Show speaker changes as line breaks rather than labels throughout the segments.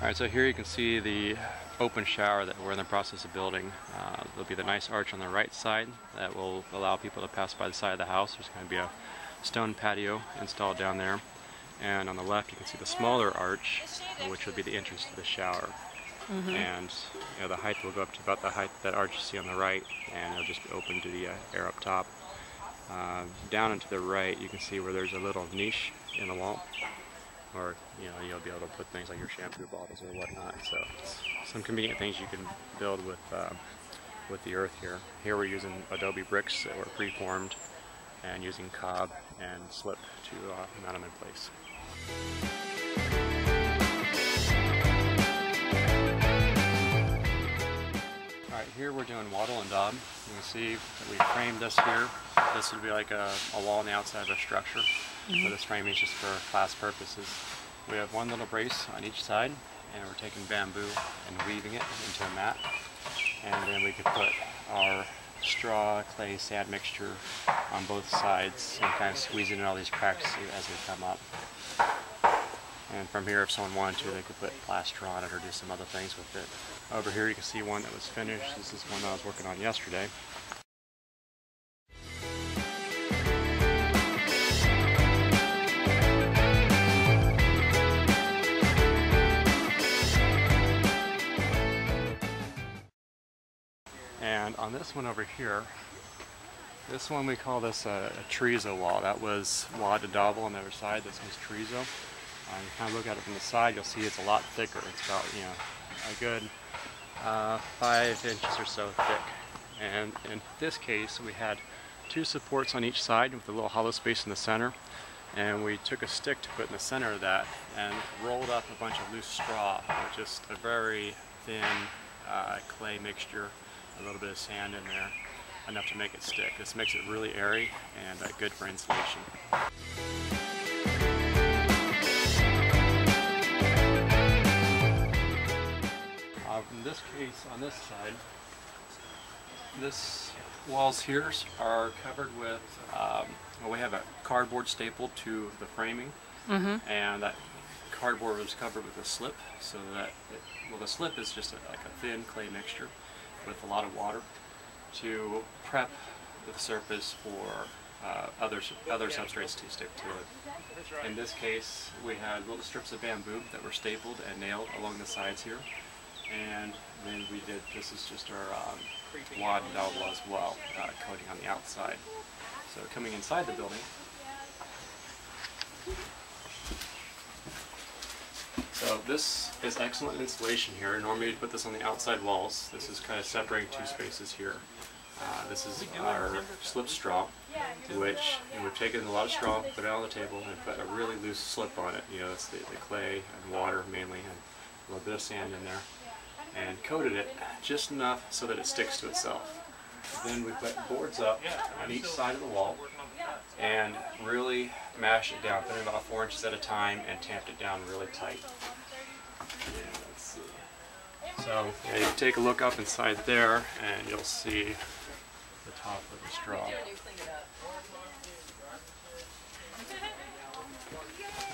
Alright, so here you can see the open shower that we're in the process of building. There'll be the nice arch on the right side that will allow people to pass by the side of the house. There's going to be a stone patio installed down there. And on the left you can see the smaller arch, which will be the entrance to the shower. And the height will go up to about the height that arch you see on the right, and it'll just be open to the air up top. Down and to the right you can see where there's a little niche in the wall, or you'll be able to put things like your shampoo bottles or whatnot. So some convenient things you can build with the earth here. Here we're using adobe bricks that were preformed and using cob and slip to mount them in place. Alright, here we're doing wattle and daub. You can see that we framed this here. This would be like a wall on the outside of a structure. So this framing is just for class purposes. We have one little brace on each side, and we're taking bamboo and weaving it into a mat. And then we could put our straw, clay, sand mixture on both sides and kind of squeezing in all these cracks as they come up. And from here, if someone wanted to, they could put plaster on it or do some other things with it. Over here you can see one that was finished. This is one that I was working on yesterday. And on this one over here, this one we call this a chorizo wall. That was wad to double on the other side. This one's chorizo. You kind of look at it from the side, you'll see it's a lot thicker. It's about a good 5 inches or so thick. And in this case, we had 2 supports on each side with a little hollow space in the center. And we took a stick to put in the center of that and rolled up a bunch of loose straw with just a very thin clay mixture, a little bit of sand in there, enough to make it stick. This makes it really airy and good for insulation. In this case, on this side, this walls here are covered with, we have a cardboard stapled to the framing, and that cardboard was covered with a slip, so that, the slip is just like a thin clay mixture with a lot of water to prep the surface for other substrates to stick to it. In this case, we had little strips of bamboo that were stapled and nailed along the sides here, and then we did, this is just our wad and dowel as well, coating on the outside. So coming inside the building, so this is excellent insulation here. Normally you'd put this on the outside walls. This is kind of separating 2 spaces here. This is our slip straw, which we've taken a lot of straw, put it on the table, and put a really loose slip on it. It's the clay and water mainly, and a little bit of sand in there, and coated it just enough so that it sticks to itself. Then we put boards up on each side of the wall and really mashed it down, put it about 4 inches at a time, and tamped it down really tight. Yeah, let's see. So you can take a look up inside there and you'll see the top of the straw.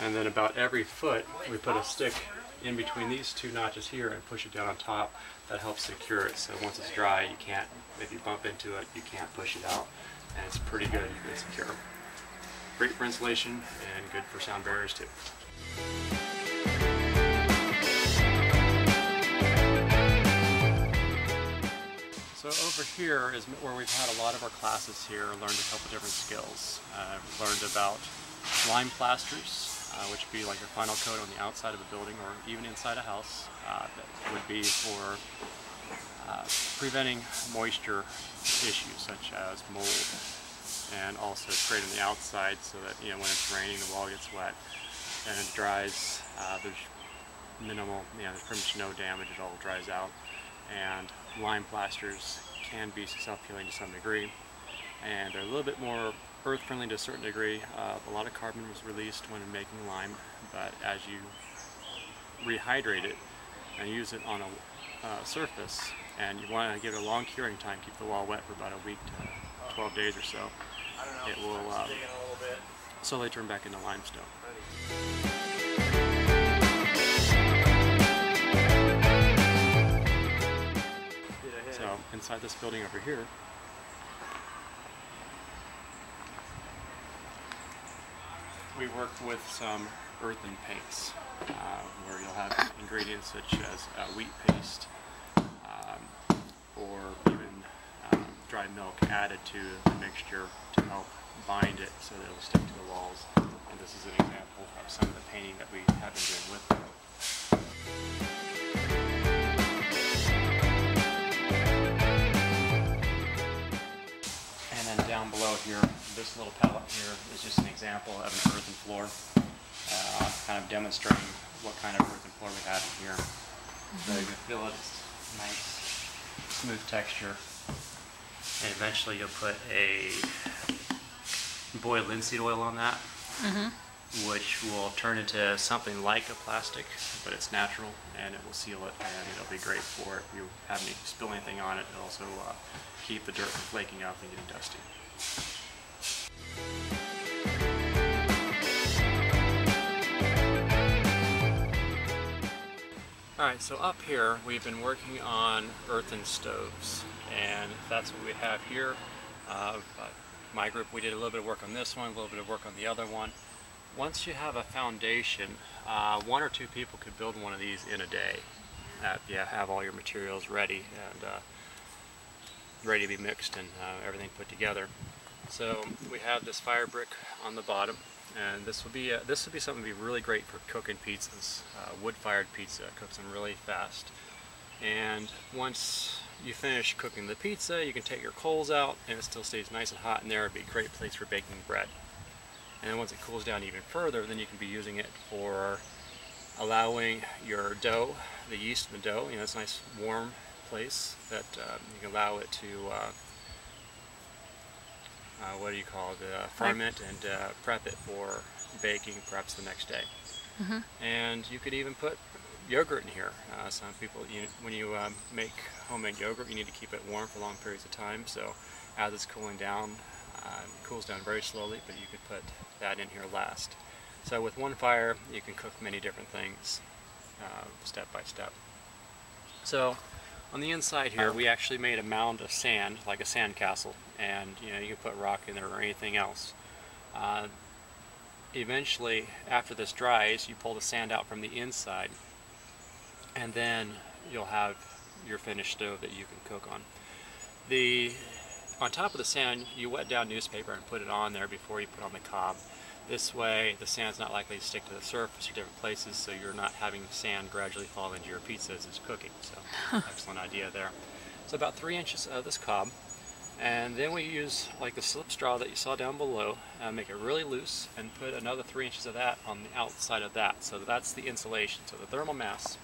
And then about every foot we put a stick in between these 2 notches here and push it down on top. That helps secure it, so once it's dry, you can't, if you bump into it, you can't push it out, and it's pretty good and secure. Great for insulation and good for sound barriers too. So over here is where we've had a lot of our classes here, learned a couple different skills. Learned about lime plasters, which would be like your final coat on the outside of a building or even inside a house. That would be for preventing moisture issues such as mold, and also sprayed on the outside so that when it's raining the wall gets wet and it dries. There's minimal, there's pretty much no damage, it all dries out. And lime plasters can be self-healing to some degree, and they're a little bit more earth friendly to a certain degree. A lot of carbon was released when making lime, but as you rehydrate it and use it on a surface, and you want to give it a long curing time, keep the wall wet for about a week to 12 days or so, it will slowly turn back into limestone. inside this building over here, we worked with some earthen paints, where you'll have ingredients such as wheat paste or even dry milk added to the mixture to help bind it so that it will stick to the walls. And this is an example of some of the painting that we have been doing with them. And then down below here, this little palette here is just an example of an earthen floor, kind of demonstrating what kind of earthen floor we have in here. So you can feel it, it's nice, smooth texture. And eventually you'll put a boiled linseed oil on that, which will turn into something like a plastic, but it's natural and it will seal it, and it'll be great for if you have any spill anything on it. It'll also keep the dirt from flaking up and getting dusty. Alright, so up here we've been working on earthen stoves, and that's what we have here. My group, we did a little bit of work on this one, a little bit of work on the other one. Once you have a foundation, 1 or 2 people could build one of these in a day. You have all your materials ready and ready to be mixed and everything put together. So we have this fire brick on the bottom, and this would be something that'd be really great for cooking pizzas. Wood-fired pizza cooks them really fast. And once you finish cooking the pizza, you can take your coals out and it still stays nice and hot in there. It'd be a great place for baking bread. And then once it cools down even further, then you can be using it for allowing your dough, the yeast in the dough, it's a nice warm place that you can allow it to, ferment and prep it for baking perhaps the next day. And you could even put yogurt in here. Some people, when you make homemade yogurt, you need to keep it warm for long periods of time. So as it's cooling down, it cools down very slowly, but you could put that in here last. So with one fire, you can cook many different things step by step. So on the inside here, we actually made a mound of sand, like a sand castle, and you can put rock in there or anything else. Eventually, after this dries, you pull the sand out from the inside, and then you'll have your finished stove that you can cook on. On top of the sand, you wet down newspaper and put it on there before you put on the cob. This way, the sand's not likely to stick to the surface or different places, so you're not having sand gradually fall into your pizza as it's cooking. So, excellent idea there. So about 3 inches of this cob, and then we use like the slip straw that you saw down below, make it really loose, and put another 3 inches of that on the outside of that. So that's the insulation. So the thermal mass,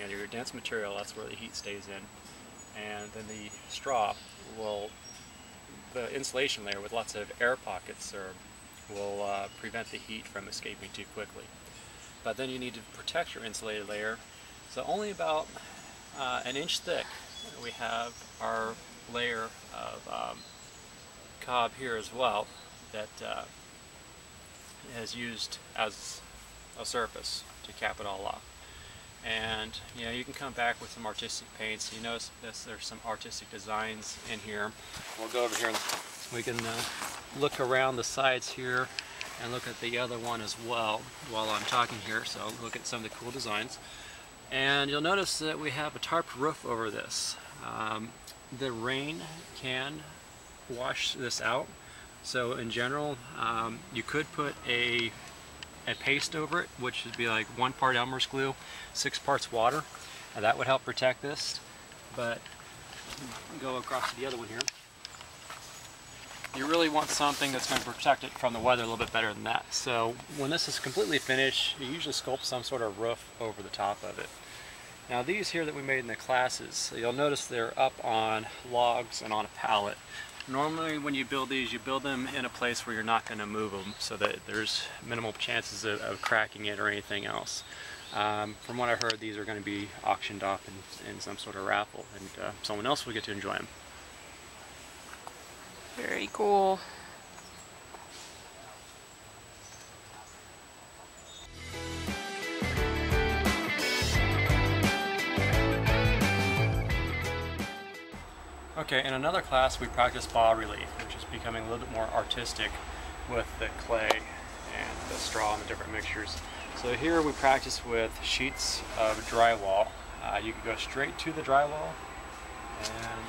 your dense material, that's where the heat stays in, and then the straw the insulation layer with lots of air pockets will prevent the heat from escaping too quickly. But then you need to protect your insulated layer. So only about 1 inch thick, we have our layer of cob here as well that is used as a surface to cap it all off. And you can come back with some artistic paints. You notice there's some artistic designs in here. We'll go over here and we can look around the sides here and look at the other one as well while I'm talking here. So look at some of the cool designs. And you'll notice that we have a tarp roof over this. The rain can wash this out. So in general, you could put a paste over it, which would be like 1 part Elmer's glue, 6 parts water, and that would help protect this. But go across to the other one here. You really want something that's going to protect it from the weather a little bit better than that. So when this is completely finished, you usually sculpt some sort of roof over the top of it. Now these here that we made in the classes, you'll notice they're up on logs and on a pallet. Normally when you build these, you build them in a place where you're not going to move them so that there's minimal chances of cracking it or anything else. From what I heard, these are going to be auctioned off in some sort of raffle, and someone else will get to enjoy them.
Very cool.
Okay, in another class we practiced bas relief, which is becoming a little bit more artistic with the clay and the straw and the different mixtures. So here we practice with sheets of drywall. You can go straight to the drywall, and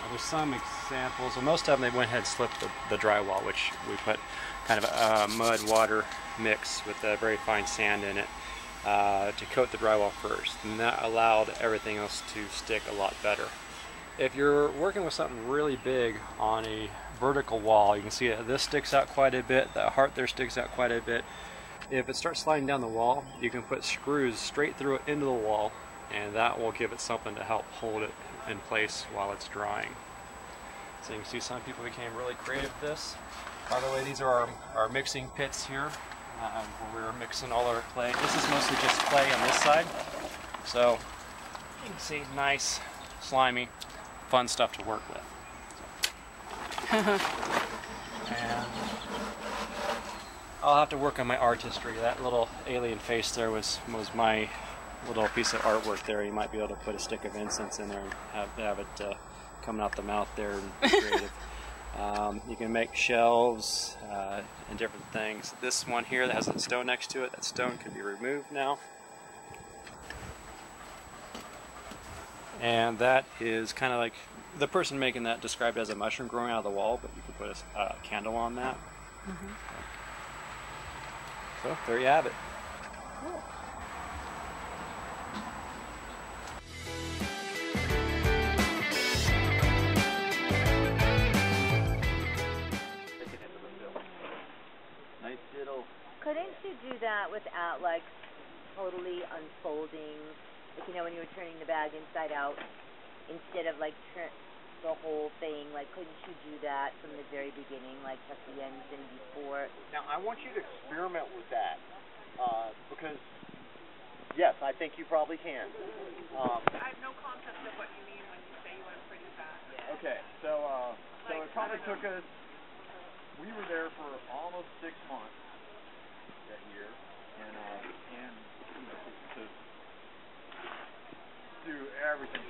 there's some examples. Well, most of them they went ahead and slipped the drywall, which we put kind of a mud-water mix with a very fine sand in it to coat the drywall first, and that allowed everything else to stick a lot better. If you're working with something really big on a vertical wall, you can see that this sticks out quite a bit, that heart there sticks out quite a bit. If it starts sliding down the wall, you can put screws straight through it into the wall, and that will give it something to help hold it in place while it's drying. So you can see some people became really creative with this. By the way, these are our mixing pits here, where we're mixing all our clay. This is mostly just clay on this side. So you can see nice, slimy, fun stuff to work with. And I'll have to work on my artistry. That little alien face there was my little piece of artwork there. You might be able to put a stick of incense in there and have it coming out the mouth there and be creative. You can make shelves and different things. This one here that has a stone next to it, that stone can be removed now. And that is kind of like, the person making that described it as a mushroom growing out of the wall, but you can put a candle on that. Mm-hmm. So there you have it. Cool.
Couldn't you do that without like totally unfolding, like, you know, when you were turning the bag inside out, instead of like the whole thing? Like, couldn't you do that from the very beginning, like at the ends and before?
Now I want you to experiment with that, because yes, I think you probably can.
I have no concept of what you mean when you say you want to print it back.
Yeah.
Okay, so it probably took us. We were there for almost 6 months that year, and you know, to do everything.